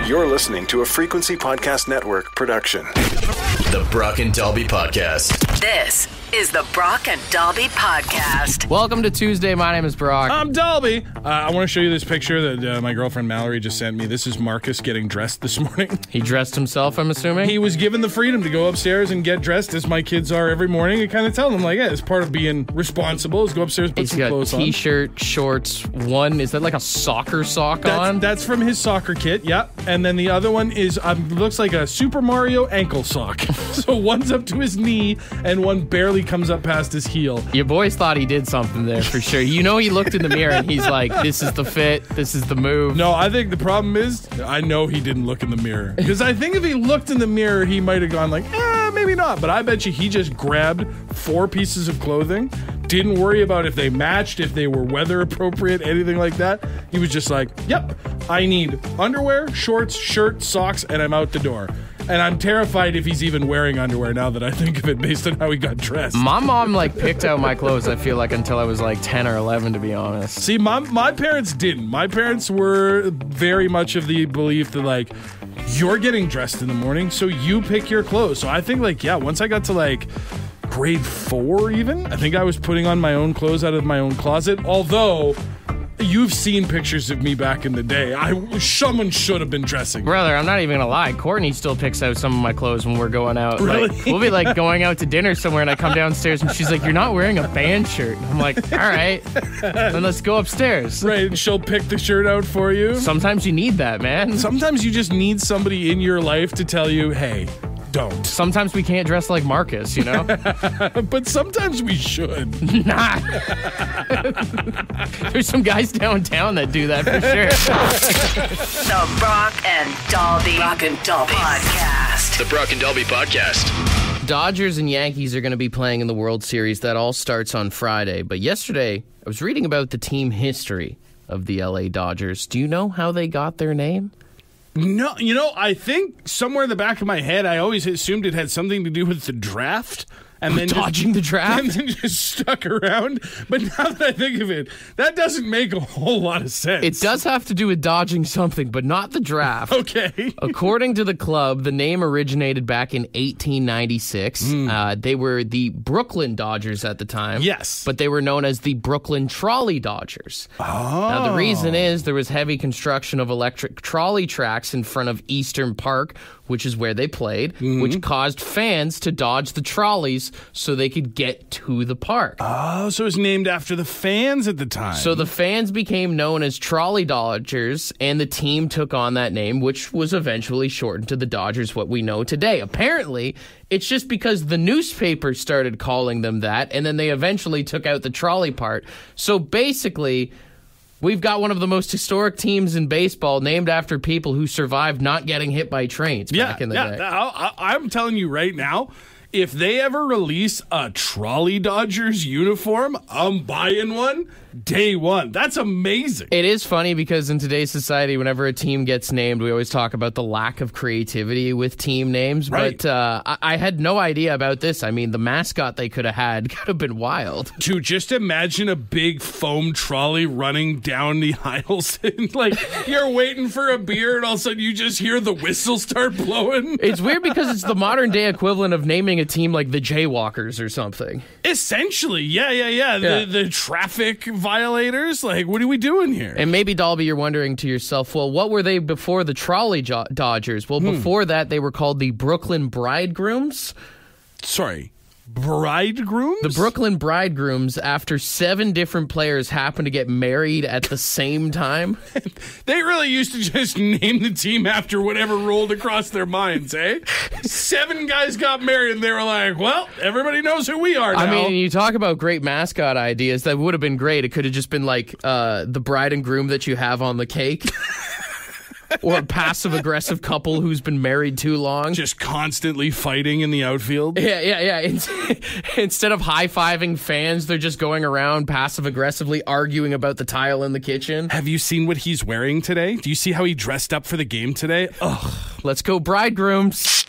You're listening to a Frequency Podcast Network production. The Brock and Dalby Podcast. This is the Brock and Dalby Podcast. Welcome to Tuesday. My name is Brock. I'm Dalby. I want to show you this picture that my girlfriend Mallory just sent me. This is Marcus getting dressed this morning. He dressed himself, I'm assuming? He was given the freedom to go upstairs and get dressed as my kids are every morning and kind of tell them, like, yeah, it's part of being responsible is go upstairs, put some clothes on. He's got t-shirt, shorts, one, is that like a soccer sock on? That's from his soccer kit, yeah. And then the other one is, looks like a Super Mario ankle sock. So one's up to his knee and one barely comes up past his heel. Your boys thought he did something there for sure. You know he looked in the mirror and he's like, this is the fit, this is the move. No, I think the problem is, I know he didn't look in the mirror. Because I think if he looked in the mirror, he might have gone like, maybe not. But I bet you he just grabbed 4 pieces of clothing, didn't worry about if they matched, if they were weather appropriate, anything like that. He was just like, yep, I need underwear, shorts, shirt, socks, and I'm out the door. And I'm terrified if he's even wearing underwear now that I think of it based on how he got dressed. My mom picked out my clothes, I feel like, until I was like 10 or 11, to be honest. See, my parents didn't. My parents were very much of the belief that, like, you're getting dressed in the morning, so you pick your clothes. So I think, like, yeah, once I got to, like, grade 4 even, I think I was putting on my own clothes out of my own closet, although you've seen pictures of me back in the day. Someone should have been dressing. Brother, I'm not even gonna lie. Courtney still picks out some of my clothes when we're going out. Really? Like, we'll be like going out to dinner somewhere and I come downstairs and she's like, you're not wearing a band shirt. I'm like, all right, then let's go upstairs. Right, and she'll pick the shirt out for you. Sometimes you need that, man. Sometimes you just need somebody in your life to tell you, hey, don't. Sometimes we can't dress like Marcus, you know? But sometimes we should. Nah. There's some guys downtown that do that for sure. The Brock and Dalby Podcast. The Brock and Dalby Podcast. Dodgers and Yankees are going to be playing in the World Series. That all starts on Friday. But yesterday, I was reading about the team history of the LA Dodgers. Do you know how they got their name? No, I think somewhere in the back of my head, I always assumed it had something to do with the draft. And then dodging the draft? And then just stuck around. But now that I think of it, that doesn't make a whole lot of sense. It does have to do with dodging something, but not the draft. Okay. According to the club, the name originated back in 1896. They were the Brooklyn Dodgers at the time. Yes. But they were known as the Brooklyn Trolley Dodgers. Oh. Now, the reason is there was heavy construction of electric trolley tracks in front of Eastern Park, which is where they played, which caused fans to dodge the trolleys so they could get to the park. Oh, so it was named after the fans at the time. So the fans became known as Trolley Dodgers, and the team took on that name, which was eventually shortened to the Dodgers, what we know today. Apparently, it's just because the newspapers started calling them that, and then they eventually took out the trolley part. So basically, we've got one of the most historic teams in baseball named after people who survived not getting hit by trains back in the day. I'm telling you right now, if they ever release a Trolley Dodgers uniform, I'm buying one day one. That's amazing. It is funny because in today's society, whenever a team gets named, we always talk about the lack of creativity with team names. Right. But I had no idea about this. I mean, the mascot they could have had could have been wild. Dude, just imagine a big foam trolley running down the aisles. And, like, you're waiting for a beer and all of a sudden you just hear the whistle start blowing. It's weird because it's the modern day equivalent of naming a team like the Jaywalkers or something. Essentially, yeah. The traffic violators. Like, what are we doing here? And maybe, Dalby, you're wondering to yourself, well, what were they before the Trolley Dodgers? Well, before that, they were called the Brooklyn Bridegrooms. Sorry. Bridegrooms? The Brooklyn Bridegrooms, after 7 different players happened to get married at the same time. They really used to just name the team after whatever rolled across their minds, eh? 7 guys got married and they were like, well, everybody knows who we are now. I mean, you talk about great mascot ideas. That would have been great. It could have just been like the bride and groom that you have on the cake. Or a passive-aggressive couple who's been married too long. Just constantly fighting in the outfield. Yeah. Instead of high-fiving fans, they're just going around passive-aggressively arguing about the tile in the kitchen. Have you seen what he's wearing today? Do you see how he dressed up for the game today? Ugh. Let's go, bridegrooms.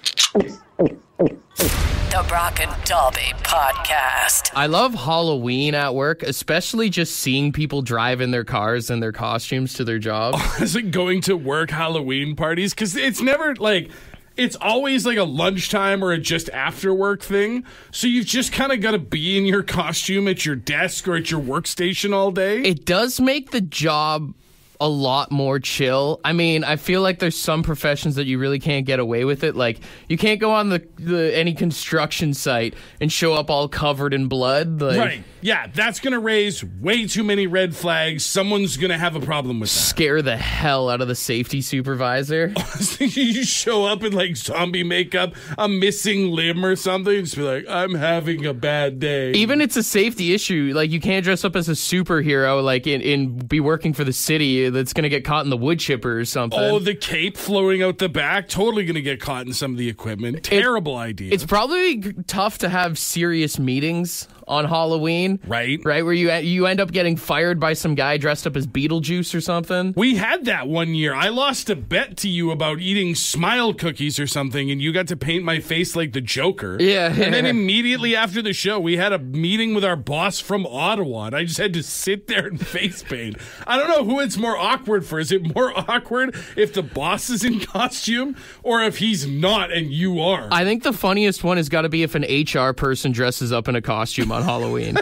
The Brock and Dalby Podcast. I love Halloween at work, especially just seeing people drive in their cars and their costumes to their jobs. Is it going to work Halloween parties? Because it's never like... It's always like a lunchtime or a just after work thing. So you've just kind of got to be in your costume at your desk or at your workstation all day. It does make the job a lot more chill. I mean, I feel like there's some professions that you really can't get away with it. Like, you can't go on any construction site and show up all covered in blood. Like, right. Yeah, that's going to raise way too many red flags. Someone's going to have a problem with that. Scare the hell out of the safety supervisor. You show up in like zombie makeup, a missing limb or something, just be like, I'm having a bad day. Even it's a safety issue. Like, you can't dress up as a superhero, like, in be working for the city that's going to get caught in the wood chipper or something. Oh, the cape floating out the back, totally going to get caught in some of the equipment. Terrible idea. It's probably tough to have serious meetings on Halloween. Right. Where you end up getting fired by some guy dressed up as Beetlejuice or something. We had that one year. I lost a bet to you about eating smile cookies or something, and you got to paint my face like the Joker. Yeah. And then immediately after the show, we had a meeting with our boss from Ottawa, and I just had to sit there and face paint. I don't know who it's more awkward for. Is it more awkward if the boss is in costume or if he's not and you are? I think the funniest one has got to be if an HR person dresses up in a costume on Halloween.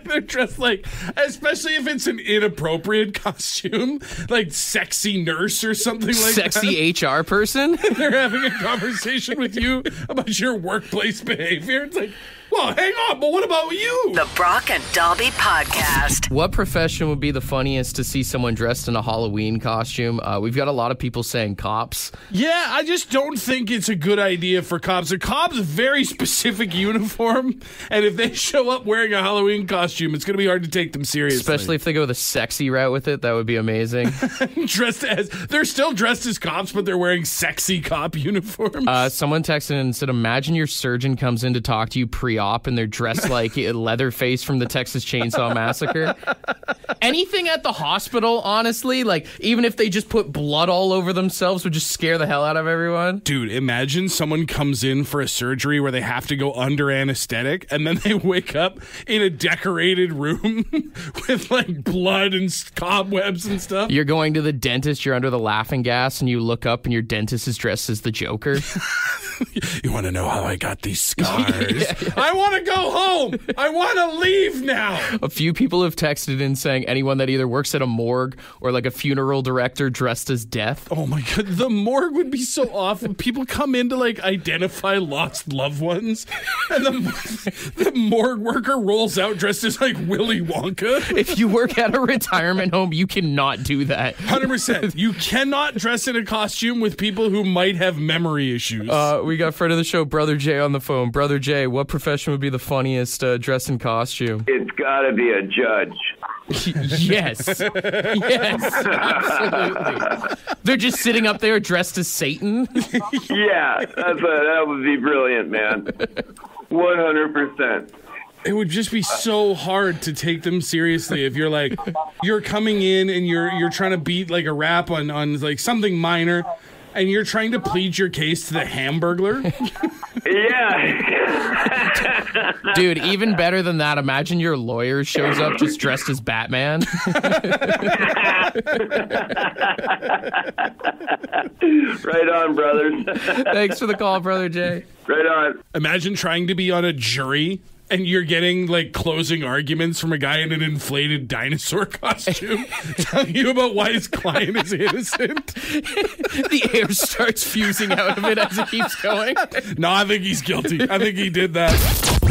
They're dressed like, especially if it's an inappropriate costume, like sexy nurse or something like that. Sexy HR person? They're having a conversation with you about your workplace behavior. It's like, well, hang on, but what about you? The Brock and Dalby Podcast. What profession would be the funniest to see someone dressed in a Halloween costume? We've got a lot of people saying cops. Yeah, I just don't think it's a good idea for cops. A cop's a very specific uniform, and if they show up wearing a Halloween costume, it's going to be hard to take them seriously. Especially if they go the sexy route with it, that would be amazing. They're still dressed as cops, but they're wearing sexy cop uniforms. Someone texted in and said, imagine your surgeon comes in to talk to you pre-op and they're dressed like Leatherface from the Texas Chainsaw Massacre. Anything at the hospital, honestly, like even if they just put blood all over themselves, would just scare the hell out of everyone. Dude, imagine someone comes in for a surgery where they have to go under anesthetic and then they wake up in a decorated room with like blood and cobwebs and stuff. You're going to the dentist, you're under the laughing gas, and you look up and your dentist is dressed as the Joker. You want to know how I got these scars? Yeah. I want to go home. I want to leave now. A few people have texted in saying anyone that either works at a morgue or like a funeral director dressed as death. Oh my God, the morgue would be so awful. People come in to like identify lost loved ones, and the morgue worker rolls out dressed as like Willy Wonka. If you work at a retirement home, you cannot do that. 100%. You cannot dress in a costume with people who might have memory issues. We got friend of the show, Brother Jay, on the phone. Brother Jay, what profession would be the funniest dress in costume? It's got to be a judge. Yes. Yes, absolutely. They're just sitting up there dressed as Satan. Yeah, that would be brilliant, man. 100%. It would just be so hard to take them seriously if you're coming in and you're trying to beat like a rap on like something minor, and you're trying to plead your case to the Hamburglar. Yeah. Dude, even better than that, imagine your lawyer shows up just dressed as Batman. Right on, brothers. Thanks for the call, Brother Jay. Right on. Imagine trying to be on a jury and you're getting like closing arguments from a guy in an inflated dinosaur costume telling you about why his client is innocent. The air starts fusing out of it as it keeps going. No, I think he's guilty. I think he did that.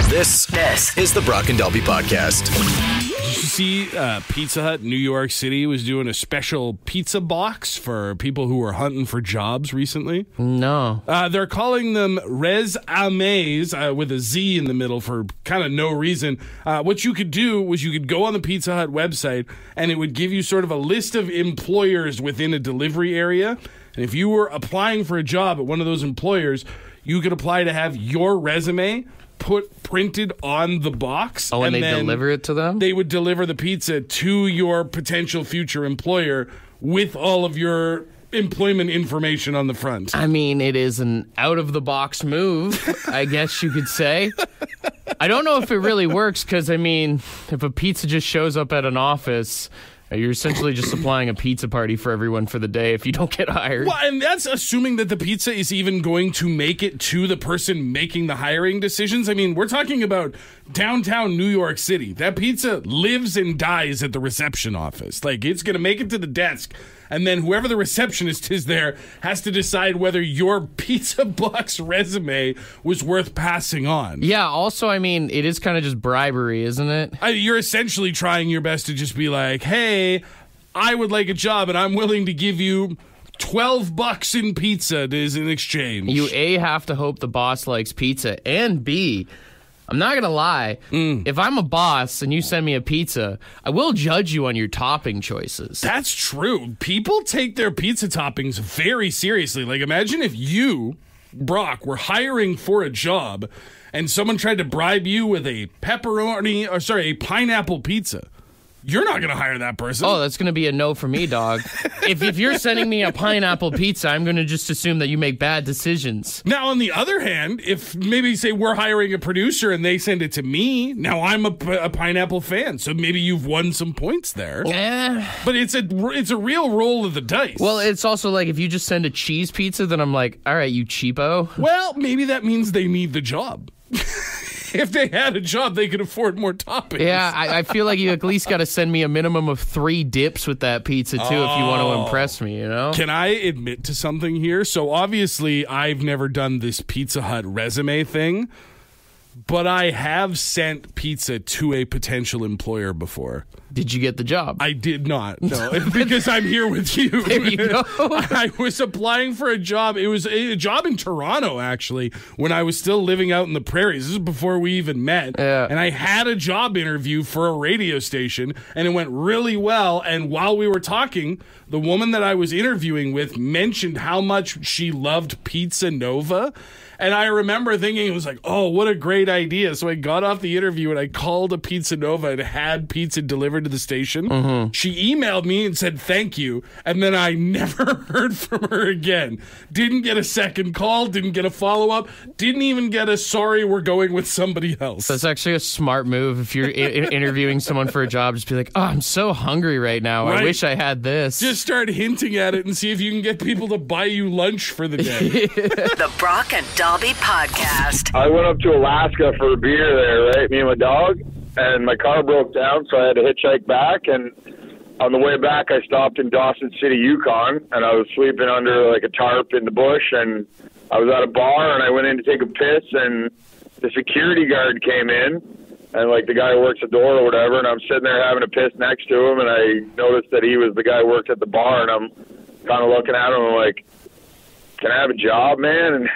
This is the Brock and Dalby Podcast. Did you see Pizza Hut in New York City was doing a special pizza box for people who were hunting for jobs recently? No. They're calling them resumes with a Z in the middle for kind of no reason. What you could do was you could go on the Pizza Hut website and it would give you sort of a list of employers within a delivery area. And if you were applying for a job at one of those employers, you could apply to have your resume printed on the box. Oh, and they deliver it to them? They would deliver the pizza to your potential future employer with all of your employment information on the front. I mean, it is an out-of-the-box move, I guess you could say. I don't know if it really works because, I mean, if a pizza just shows up at an office, you're essentially just supplying a pizza party for everyone for the day if you don't get hired. Well, and that's assuming that the pizza is even going to make it to the person making the hiring decisions. I mean, we're talking about downtown New York City. That pizza lives and dies at the reception office. Like, it's going to make it to the desk. And then whoever the receptionist is there has to decide whether your pizza box resume was worth passing on. Yeah, also, I mean, it is kind of just bribery, isn't it? You're essentially trying your best to just be like, hey, I would like a job and I'm willing to give you $12 in pizza as an exchange. You A, have to hope the boss likes pizza, and B, I'm not going to lie, if I'm a boss and you send me a pizza, I will judge you on your topping choices. That's true. People take their pizza toppings very seriously. Like, imagine if you, Brock, were hiring for a job and someone tried to bribe you with a pineapple pizza. You're not going to hire that person. Oh, that's going to be a no for me, dog. if you're sending me a pineapple pizza, I'm going to just assume that you make bad decisions. Now, on the other hand, if maybe say we're hiring a producer and they send it to me, now I'm a pineapple fan, so maybe you've won some points there. Yeah. But it's a real roll of the dice. Well, it's also like if you just send a cheese pizza, then I'm like, all right, you cheapo. Well, maybe that means they need the job. If they had a job, they could afford more toppings. Yeah, I feel like you at least got to send me a minimum of 3 dips with that pizza, too, if you want to impress me, you know? Can I admit to something here? So obviously, I've never done this Pizza Hut resume thing, but I have sent pizza to a potential employer before. Did you get the job? I did not, no, because I'm here with you. There you go. I was applying for a job. It was a job in Toronto, actually, when I was still living out in the prairies. This is before we even met. Yeah. And I had a job interview for a radio station, and it went really well. And while we were talking, the woman that I was interviewing with mentioned how much she loved Pizza Nova. And I remember thinking, it was like, oh, what a great idea. So I got off the interview and I called a Pizza Nova and had pizza delivered to the station. Mm-hmm. She emailed me and said, thank you. And then I never heard from her again. Didn't get a second call, didn't get a follow-up, didn't even get a sorry, we're going with somebody else. That's actually a smart move. If you're interviewing someone for a job, just be like, oh, I'm so hungry right now. Right. I wish I had this. Just start hinting at it and see if you can get people to buy you lunch for the day. The Brock and Dobby Podcast. I went up to Alaska for a beer there, right? Me and my dog. And my car broke down, so I had to hitchhike back. And on the way back, I stopped in Dawson City, Yukon. And I was sleeping under like a tarp in the bush. And I was at a bar, and I went in to take a piss. And the security guard came in. And like the guy who works the door or whatever. And I'm sitting there having a piss next to him. And I noticed that he was the guy who worked at the bar. And I'm kind of looking at him and like, can I have a job, man? And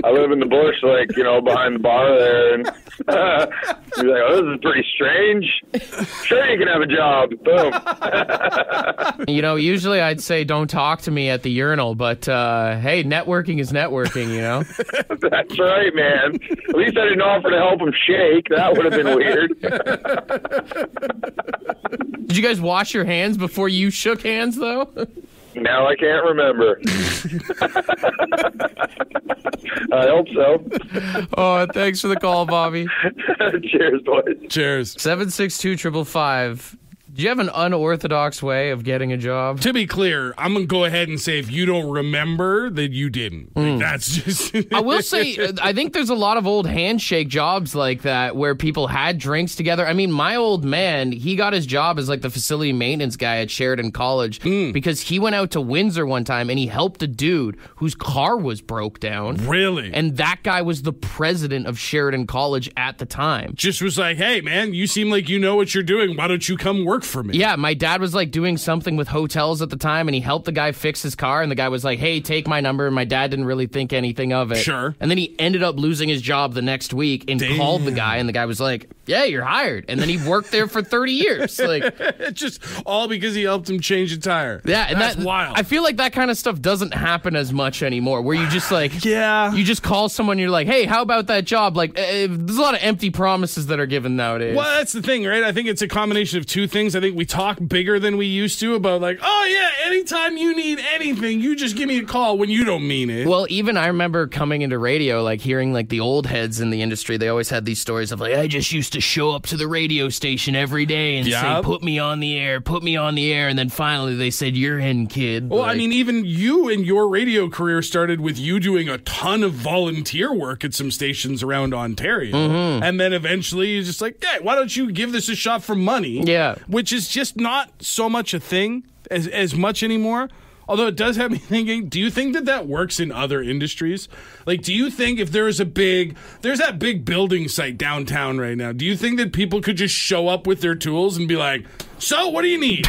I live in the bush, like, you know, behind the bar there. And he's like, oh, this is pretty strange. Sure, you can have a job. Boom. You know, usually I'd say don't talk to me at the urinal, but hey, networking is networking, you know? That's right, man. At least I didn't offer to help him shake. That would have been weird. Did you guys wash your hands before you shook hands, though? Now I can't remember. I hope so. Oh, thanks for the call, Bobby. Cheers, boys. Cheers. 762-555. Do you have an unorthodox way of getting a job? To be clear, I'm going to go ahead and say if you don't remember, that you didn't. Like, that's just... I will say, I think there's a lot of old handshake jobs like that where people had drinks together. I mean, my old man, he got his job as like the facility maintenance guy at Sheridan College because he went out to Windsor one time and he helped a dude whose car was broke down. Really? And that guy was the president of Sheridan College at the time. Just was like, hey, man, you seem like you know what you're doing. Why don't you come work for me? Yeah, my dad was like doing something with hotels at the time, and he helped the guy fix his car, and the guy was like, hey, take my number, and my dad didn't really think anything of it. Sure. And then he ended up losing his job the next week and called the guy, and the guy was like, yeah, you're hired. And then he worked there for 30 years. Like, It's just all because he helped him change a tire. yeah, and That's wild. I feel like that kind of stuff doesn't happen as much anymore, where you just like, Yeah. you just call someone, you're like, hey, how about that job? Like, there's a lot of empty promises that are given nowadays. Well, that's the thing, right? I think it's a combination of two things. I think we talk bigger than we used to about like, oh yeah, anytime you need anything, you just give me a call when you don't mean it. Well, even I remember coming into radio, like hearing like the old heads in the industry, they always had these stories of like, I just used to show up to the radio station every day and say, put me on the air, put me on the air. And then finally they said, you're in, kid. Well, like, I mean, even you and your radio career started with you doing a ton of volunteer work at some stations around Ontario. And then eventually you're just like, hey, why don't you give this a shot for money? Yeah. Which is just not so much a thing as much anymore. Although it does have me thinking, do you think that works in other industries? Like, do you think if there's that big building site downtown right now, do you think that people could just show up with their tools and be like, so what do you need?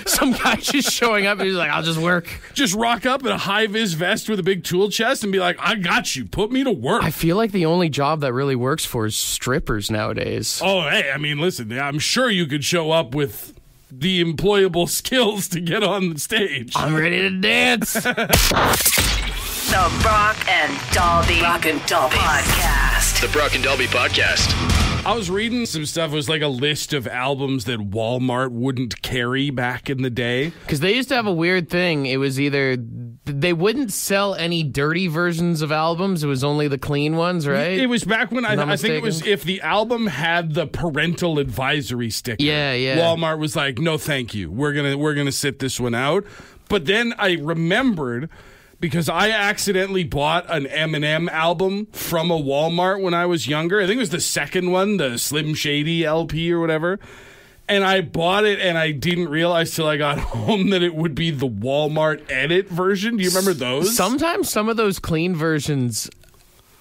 some guy just showing up and he's like, I'll just work. Just rock up in a high-vis vest with a big tool chest and be like, I got you. Put me to work. I feel like the only job that really works for is strippers nowadays. Oh, hey, I mean, listen, I'm sure you could show up with the employable skills to get on the stage. I'm ready to dance. The Brock and Dalby Podcast. The Brock and Dalby Podcast. I was reading some stuff. It was like a list of albums that Walmart wouldn't carry back in the day. Because they used to have a weird thing. It was either they wouldn't sell any dirty versions of albums. It was only the clean ones, right? It was back when I think it was mistaken? if the album had the parental advisory sticker. Yeah. Walmart was like, no, thank you. We're gonna sit this one out. But then I remembered, because I accidentally bought an Eminem album from a Walmart when I was younger. I think it was the second one, the Slim Shady LP or whatever. And I bought it, and I didn't realize till I got home that it would be the Walmart edit version. Do you remember those? Sometimes some of those clean versions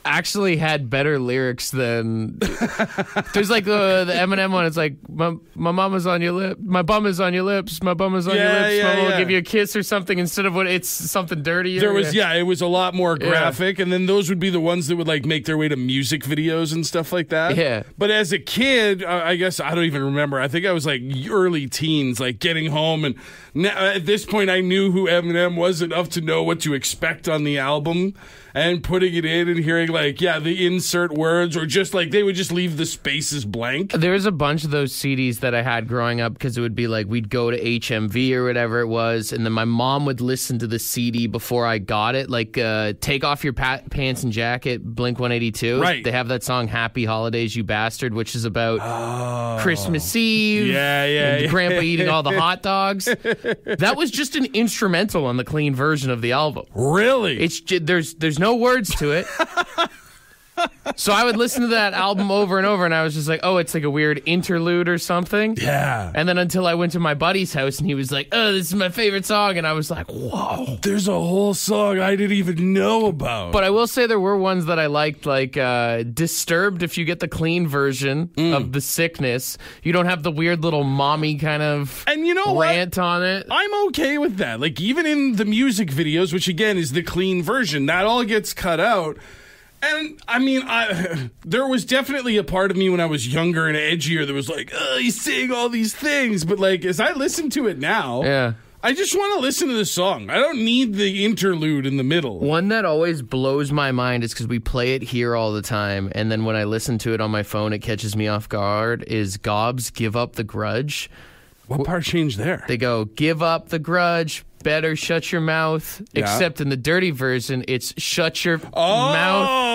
actually had better lyrics than there's like the Eminem one. It's like my mama's on your lip, my bum is on your lips, my bum is on your lips. Mama will give you a kiss or something instead of what it's something dirty. There was it was a lot more graphic, and then those would be the ones that would like make their way to music videos and stuff like that. Yeah. But as a kid, I guess I don't even remember. I think I was like early teens, like getting home, and at this point I knew who Eminem was enough to know what to expect on the album. And putting it in and hearing the insert words, or just like they would just leave the spaces blank. There was a bunch of those CDs that I had growing up, because it would be like we'd go to HMV or whatever it was, and then my mom would listen to the CD before I got it. Like Take Off Your Pants and Jacket, Blink-182. Right. They have that song Happy Holidays, You Bastard, which is about Christmas Eve. And Grandpa eating all the hot dogs. That was just an instrumental on the clean version of the album. Really? It's there's no words to it. So I would listen to that album over and over, and I was just like, oh, it's like a weird interlude or something. Yeah. And then until I went to my buddy's house, and he was like, oh, this is my favorite song. And I was like, whoa. There's a whole song I didn't even know about. But I will say there were ones that I liked, like Disturbed. If you get the clean version of The Sickness, you don't have the weird little mommy kind of rant on it. I'm okay with that. Like, even in the music videos, which again is the clean version, that all gets cut out. And, I mean, there was definitely a part of me when I was younger and edgier that was like, oh, he's saying all these things. But, like, as I listen to it now, I just want to listen to the song. I don't need the interlude in the middle. One that always blows my mind is because we play it here all the time, and then when I listen to it on my phone, it catches me off guard, is Gob's Give Up the Grudge. What part changed there? They go, give up the grudge, better shut your mouth. Yeah. Except in the dirty version, it's shut your mouth.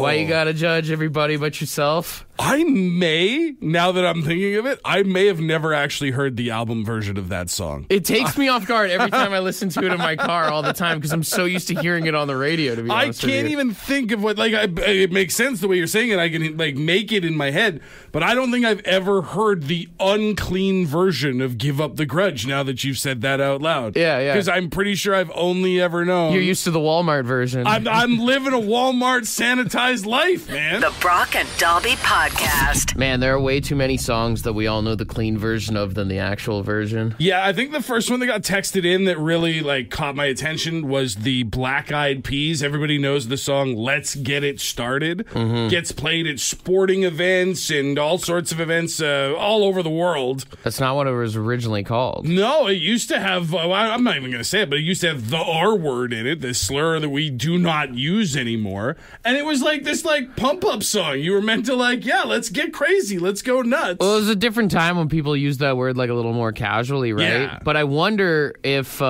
Why you gotta judge everybody but yourself? I may, now that I'm thinking of it, I may have never actually heard the album version of that song. It takes me off guard every time I listen to it in my car all the time, because I'm so used to hearing it on the radio, to be honest with you. I can't even think of what, it makes sense the way you're saying it. I can, make it in my head, but I don't think I've ever heard the unclean version of Give Up the Grudge now that you've said that out loud. Yeah. Yeah. Because I'm pretty sure I've only ever known. You're used to the Walmart version. I'm living a Walmart sanitized life, man. The Brock and Dobby Podcast. Man, there are way too many songs that we all know the clean version of than the actual version. Yeah, I think the first one that got texted in that really caught my attention was the Black Eyed Peas. Everybody knows the song "Let's Get It Started." Gets played at sporting events and all sorts of events all over the world. That's not what it was originally called. No, it used to have, I'm not even going to say it, but it used to have the R word in it, this slur that we do not use anymore. And it was this pump-up song. You were meant to let's get crazy. Let's go nuts. Well, it was a different time when people used that word a little more casually, right? Yeah. But I wonder if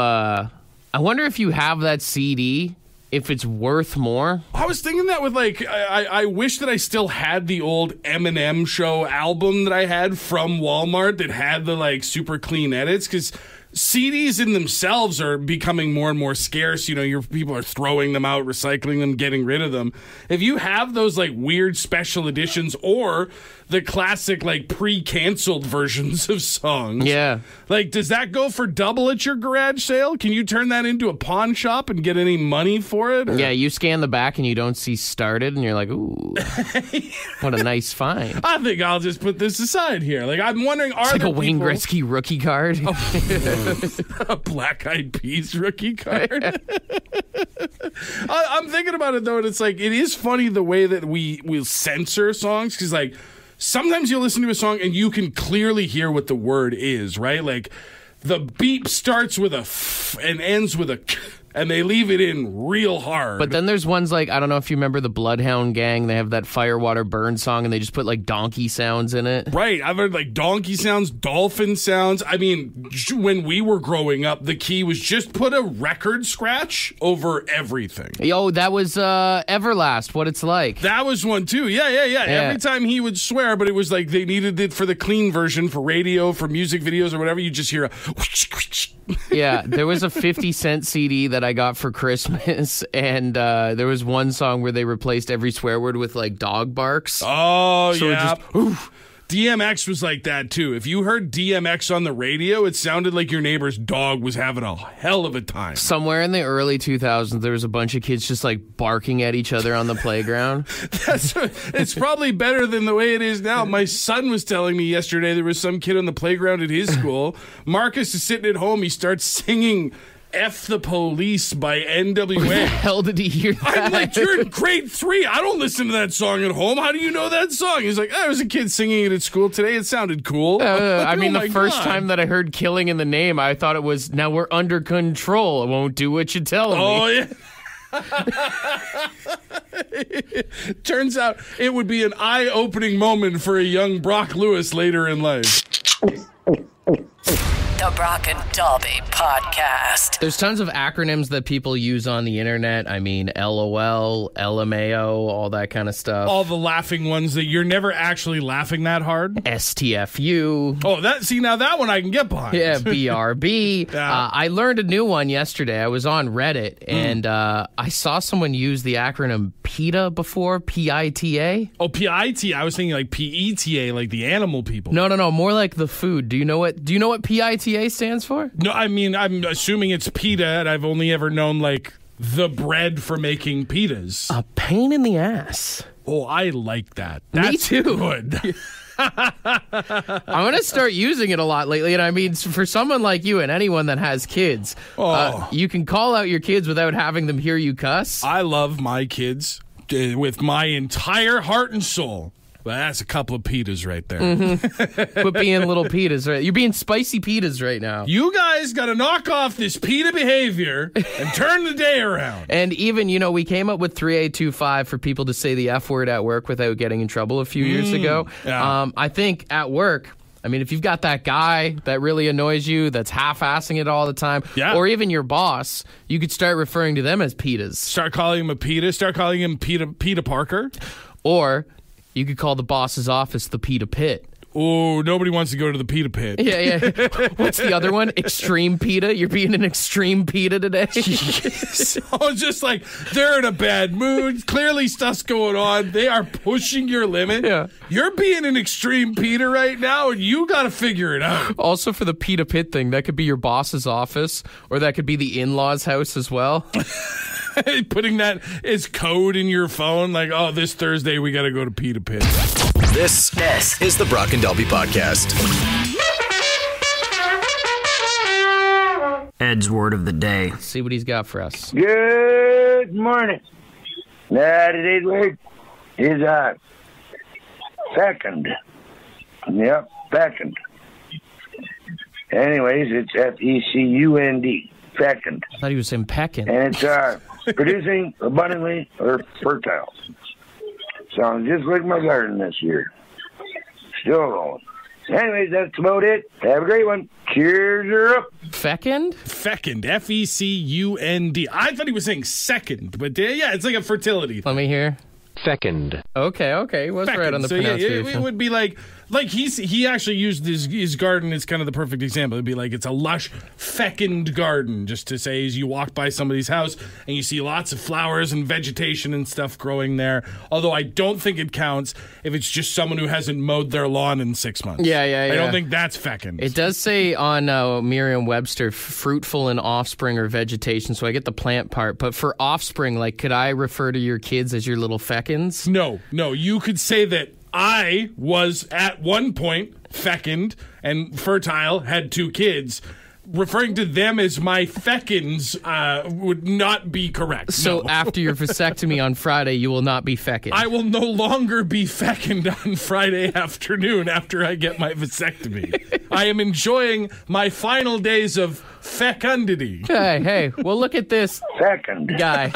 you have that CD, if it's worth more. I was thinking that with I wish that I still had the old Eminem Show album that I had from Walmart that had the super clean edits, because CDs in themselves are becoming more and more scarce. Your people are throwing them out, recycling them, getting rid of them. If you have those weird special editions or the classic pre-canceled versions of songs, yeah, does that go for double at your garage sale? Can you turn that into a pawn shop and get any money for it? Or? Yeah, you scan the back and you don't see started, and you're like, ooh, what a nice find. I think I'll just put this aside here. I'm wondering, are it's there a Wayne people... Gretzky rookie card. A Black Eyed Peas rookie card. I'm thinking about it though, and it's it is funny the way that we'll censor songs, because sometimes you'll listen to a song and you can clearly hear what the word is, right? The beep starts with a f and ends with a k, and they leave it in real hard. But then there's ones I don't know if you remember the Bloodhound Gang. They have that Firewater Burn song, and they just put donkey sounds in it. Right. I've heard donkey sounds, dolphin sounds. I mean, when we were growing up, the key was just put a record scratch over everything. Yo, that was Everlast, What It's Like. That was one too. Yeah. Every time he would swear, but it was they needed it for the clean version, for radio, for music videos or whatever. You just hear a Yeah, there was a 50-cent CD that I got for Christmas, and there was one song where they replaced every swear word with dog barks. Oh, so yeah. It just, DMX was like that too. If you heard DMX on the radio, it sounded like your neighbor's dog was having a hell of a time. Somewhere in the early 2000s, there was a bunch of kids just barking at each other on the playground. It's probably better than the way it is now. My son was telling me yesterday there was some kid on the playground at his school. Marcus is sitting at home. He starts singing F the Police by NWA. Where the hell did he hear that? I'm you're in grade 3. I don't listen to that song at home. How do you know that song? He's like, there was a kid singing it at school today. It sounded cool. The first time that I heard Killing in the Name, I thought it was, now we're under control. I won't do what you tell me. Oh, yeah. Turns out it would be an eye-opening moment for a young Brock Lewis later in life. The Brock and Dobby Podcast. There's tons of acronyms that people use on the internet. I mean, LOL, LMAO, all that kind of stuff. All the laughing ones that you're never actually laughing that hard. STFU. Oh, now that one I can get behind. Yeah, BRB. Yeah. I learned a new one yesterday. I was on Reddit, and I saw someone use the acronym PETA before, PITA. Oh, PITA. I was thinking PETA, like the animal people. No, more like the food. Do you know what PITA stands for? No, I mean, I'm assuming it's pita, and I've only ever known the bread for making pitas. A pain in the ass. Oh, I like that. Me too. Good. I'm going to start using it a lot lately, and I mean, for someone like you and anyone that has kids, you can call out your kids without having them hear you cuss. I love my kids with my entire heart and soul. Well, that's a couple of pitas right there. Mm-hmm. Quit being little pitas, right? You're being spicy pitas right now. You guys got to knock off this pita behavior and turn the day around. And even, we came up with 3825 for people to say the F word at work without getting in trouble a few years ago. Yeah. I think at work, if you've got that guy that really annoys you, that's half-assing it all the time, or even your boss, you could start referring to them as pitas. Start calling him a pita. Start calling him Pita Parker. Or you could call the boss's office the Pita Pit. Oh, nobody wants to go to the pita pit. Yeah. What's the other one? Extreme PETA? You're being an extreme PETA today? So just like, they're in a bad mood. Clearly stuff's going on. They are pushing your limit. Yeah. You're being an extreme PETA right now, and you got to figure it out. Also, for the PETA pit thing, that could be your boss's office, or that could be the in-laws' house as well. Putting that as code in your phone, like, oh, this Thursday we got to go to PETA pit. This is the Brock and Dalby Podcast. Ed's word of the day. Let's see what he's got for us. Good morning. Now, today's word is fecund. Yep, fecund. Anyways, it's F-E-C-U-N-D. Fecund. I thought he was saying pecking. And it's producing abundantly or fertile. Sounds just like my garden this year. Still rolling. Anyways, that's about it. Have a great one. Cheers her up. Fecund? Fecund. F-E-C-U-N-D. I thought he was saying second, but yeah, it's like a fertility thing. Let me hear. Fecund. Okay. What's right on the so pronunciation? Yeah, it would be like he actually used his garden as kind of the perfect example. It'd be like it's a lush, fecund garden, just to say as you walk by somebody's house and you see lots of flowers and vegetation and stuff growing there. Although I don't think it counts if it's just someone who hasn't mowed their lawn in 6 months. Yeah. I don't think that's fecund. It does say on Merriam-Webster, fruitful in offspring or vegetation, so I get the plant part. But for offspring, like, could I refer to your kids as your little fecunds? No. You could say that I was at one point fecund and fertile, had 2 kids. Referring to them as my fecunds would not be correct. So no. after your vasectomy on Friday, you will not be fecund. I will no longer be fecund on Friday afternoon after I get my vasectomy. I am enjoying my final days of fecundity. Hey, well, look at this Fecund. guy.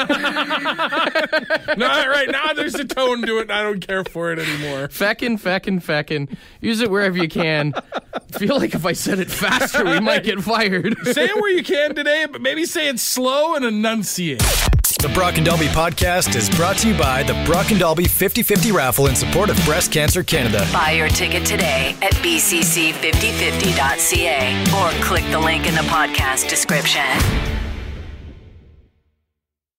No, right now there's a tone to it and I don't care for it anymore. Fecund. Use it wherever you can. I feel like if I said it faster, we might get fired. Say it where you can today, but maybe say it slow and enunciate. The Brock and Dalby Podcast is brought to you by the Brock and Dalby 50/50 raffle in support of Breast Cancer Canada. Buy your ticket today at bcc5050.ca or click the link in the podcast description.